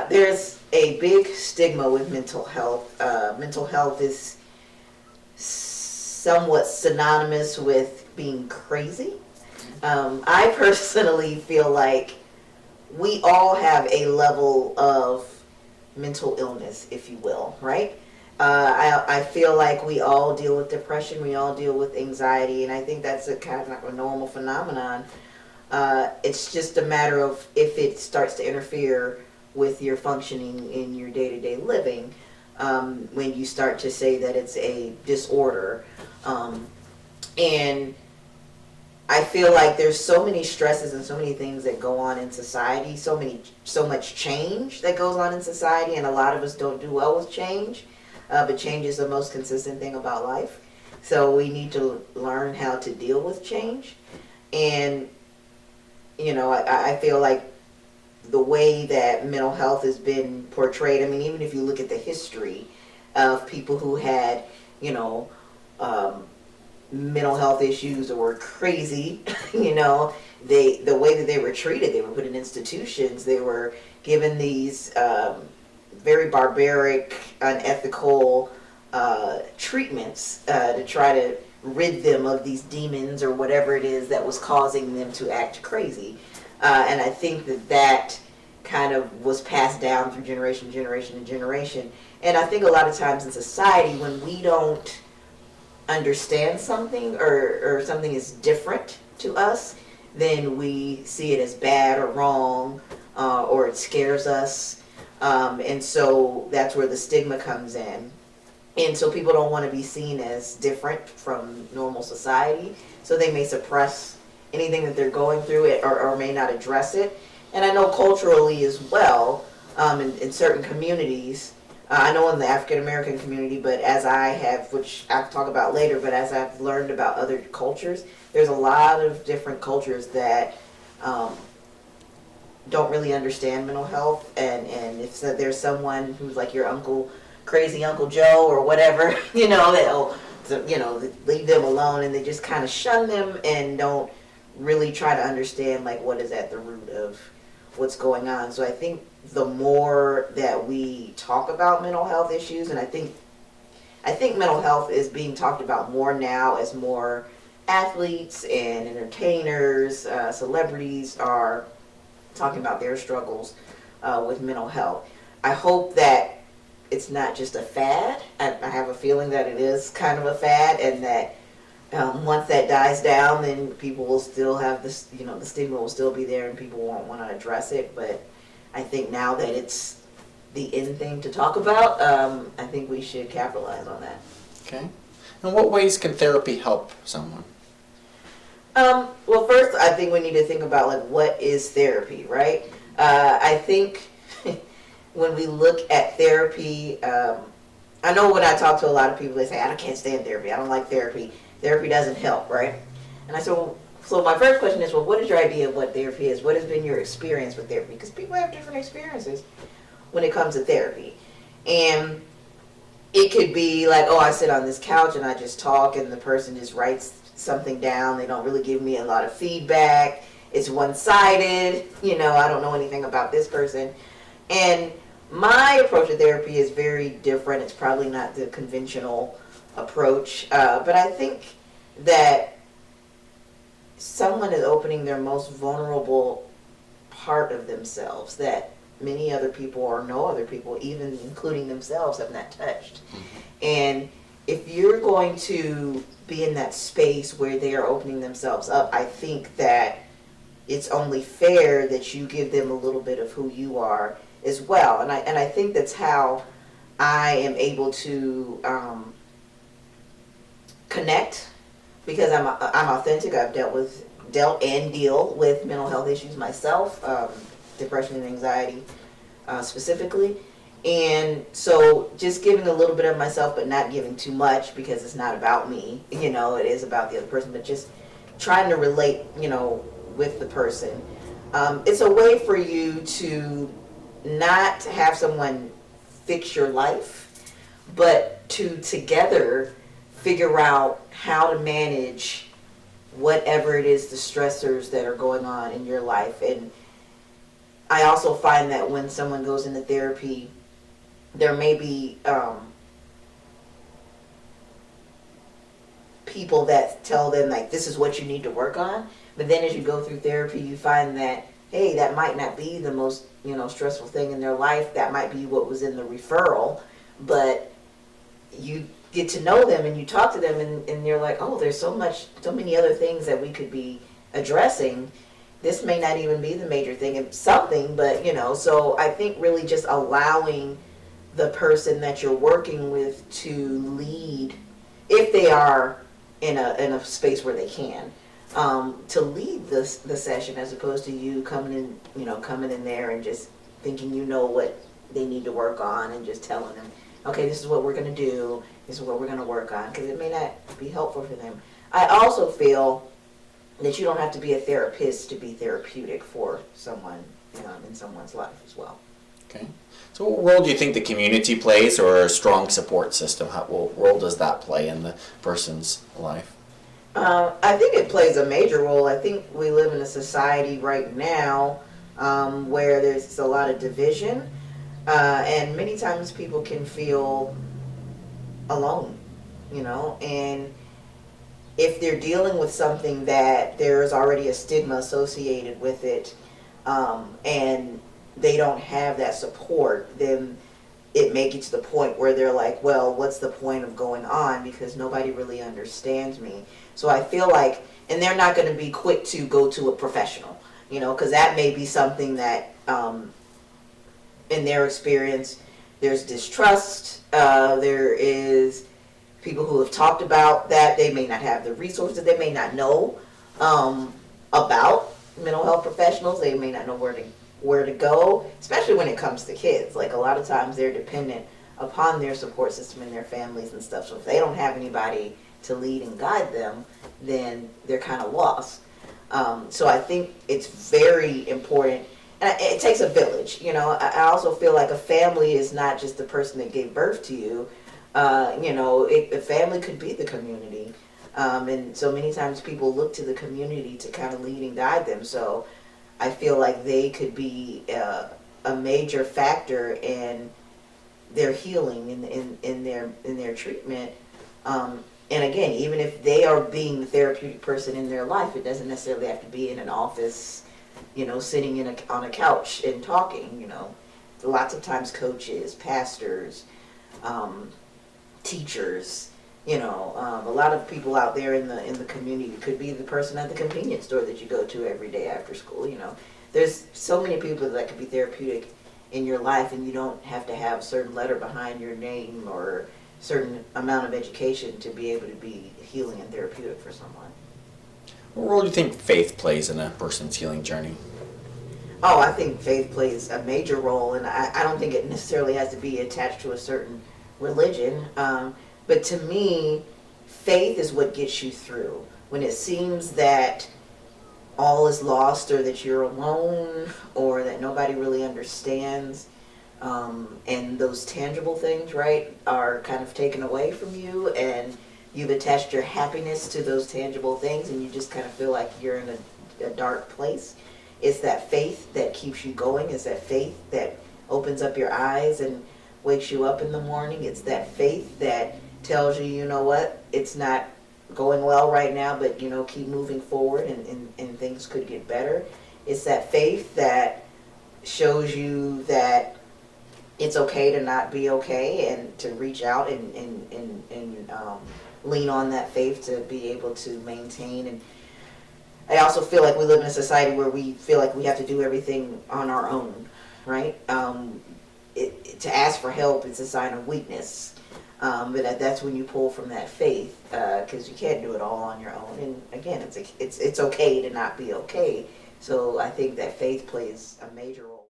There's a big stigma with mental health. Mental health is somewhat synonymous with being crazy. I personally feel like we all have a level of mental illness, if you will, right? I feel like we all deal with depression, we all deal with anxiety, and I think that's a kind of like a normal phenomenon. It's just a matter of if it starts to interfere with your functioning in your day-to-day living, when you start to say that it's a disorder. And I feel like there's so many stresses and so many things that go on in society, so much change that goes on in society, and a lot of us don't do well with change. But change is the most consistent thing about life. So we need to learn how to deal with change. And, I feel like the way that mental health has been portrayed, I mean, even if you look at the history of people who had, mental health issues or were crazy, the way that they were treated, they were put in institutions, they were given these very barbaric, unethical treatments to try to rid them of these demons or whatever it is that was causing them to act crazy. And I think that kind of was passed down through generation, and generation. And I think a lot of times in society, when we don't understand something or something is different to us, then we see it as bad or wrong, or it scares us. And so that's where the stigma comes in. And so people don't want to be seen as different from normal society. So they may suppress anything that they're going through it or may not address it. And I know culturally as well, in certain communities, I know in the African American community, but as I have, which I'll talk about later, but as I've learned about other cultures, there's a lot of different cultures that don't really understand mental health, and if there's someone who's like your crazy Uncle Joe or whatever, they'll leave them alone, and they just kind of shun them and don't really try to understand like what is at the root of what's going on. So I think the more that we talk about mental health issues, and I think mental health is being talked about more now as more athletes and entertainers, celebrities are talking about their struggles with mental health. I hope that it's not just a fad. I have a feeling that it is kind of a fad, and that once that dies down, then people will still have this, the stigma will still be there and people won't want to address it. But I think now that it's the in thing to talk about, I think we should capitalize on that. Okay. In what ways can therapy help someone? Well, first, I think we need to think about, like, what is therapy, right? I think when we look at therapy, I know when I talk to a lot of people, they say, I can't stand therapy. I don't like therapy. Therapy doesn't help, right? And I said, so my first question is, well, what is your idea of what therapy is? What has been your experience with therapy? Because people have different experiences when it comes to therapy. And it could be like, I sit on this couch and I just talk, and the person just writes something down. They don't really give me a lot of feedback. It's one-sided. I don't know anything about this person. And my approach to therapy is very different. It's probably not the conventional approach. But I think that someone is opening their most vulnerable part of themselves that many other people or no other people, even including themselves, have not touched. And if you're going to be in that space where they are opening themselves up, I think that it's only fair that you give them a little bit of who you are as well. And I think that's how I am able to connect, because I'm authentic. I've dealt and deal with mental health issues myself, depression and anxiety specifically. And so just giving a little bit of myself, but not giving too much, because it's not about me, it is about the other person, but just trying to relate, with the person. It's a way for you to not have someone fix your life, but to together figure out how to manage whatever it is, the stressors that are going on in your life. And I also find that when someone goes into therapy, there may be people that tell them like this is what you need to work on, but then as you go through therapy you find that hey, that might not be the most stressful thing in their life. That might be what was in the referral, but you get to know them and you talk to them and you're like, oh, there's so many other things that we could be addressing. This may not even be the major thing. It's something, but so I think really just allowing the person that you're working with to lead, if they are in a space where they can, to lead the session as opposed to you coming in there and just thinking what they need to work on and just telling them, okay, this is what we're going to do, this is what we're going to work on, because it may not be helpful for them. I also feel that you don't have to be a therapist to be therapeutic for someone in someone's life as well. Okay. So what role do you think the community plays, or a strong support system? What role does that play in the person's life? I think it plays a major role. I think we live in a society right now where there's a lot of division, and many times people can feel alone, and if they're dealing with something that there's already a stigma associated with it, and they don't have that support, then it may get to the point where they're like, well, what's the point of going on, because nobody really understands me. So I feel like, and they're not going to be quick to go to a professional, because that may be something that, in their experience, there's distrust, there is people who have talked about that. They may not have the resources, they may not know about mental health professionals, they may not know where to go, especially when it comes to kids. Like, a lot of times they're dependent upon their support system and their families and stuff. So if they don't have anybody to lead and guide them, then they're kind of lost. So I think it's very important. And it takes a village. I also feel like a family is not just the person that gave birth to you. A family could be the community. And so many times people look to the community to kind of lead and guide them. So I feel like they could be a major factor in their healing, in their treatment. And again, even if they are being the therapeutic person in their life, it doesn't necessarily have to be in an office, sitting on a couch and talking. Lots of times coaches, pastors, teachers, a lot of people out there in the community. Could be the person at the convenience store that you go to every day after school. There's so many people that could be therapeutic in your life, and you don't have to have a certain letter behind your name or certain amount of education to be able to be healing and therapeutic for someone. What role do you think faith plays in a person's healing journey? Oh, I think faith plays a major role, and I don't think it necessarily has to be attached to a certain religion. But to me, faith is what gets you through. When it seems that all is lost, or that you're alone, or that nobody really understands, and those tangible things, right, are kind of taken away from you, and you've attached your happiness to those tangible things, and you just kind of feel like you're in a dark place. It's that faith that keeps you going. It's that faith that opens up your eyes and wakes you up in the morning. It's that faith that tells you, you know what, it's not going well right now, but keep moving forward, and things could get better. It's that faith that shows you that it's okay to not be okay, and to reach out and lean on that faith to be able to maintain. And I also feel like we live in a society where we feel like we have to do everything on our own, right? To ask for help is a sign of weakness. But that's when you pull from that faith, because you can't do it all on your own. And again, it's okay to not be okay. So I think that faith plays a major role.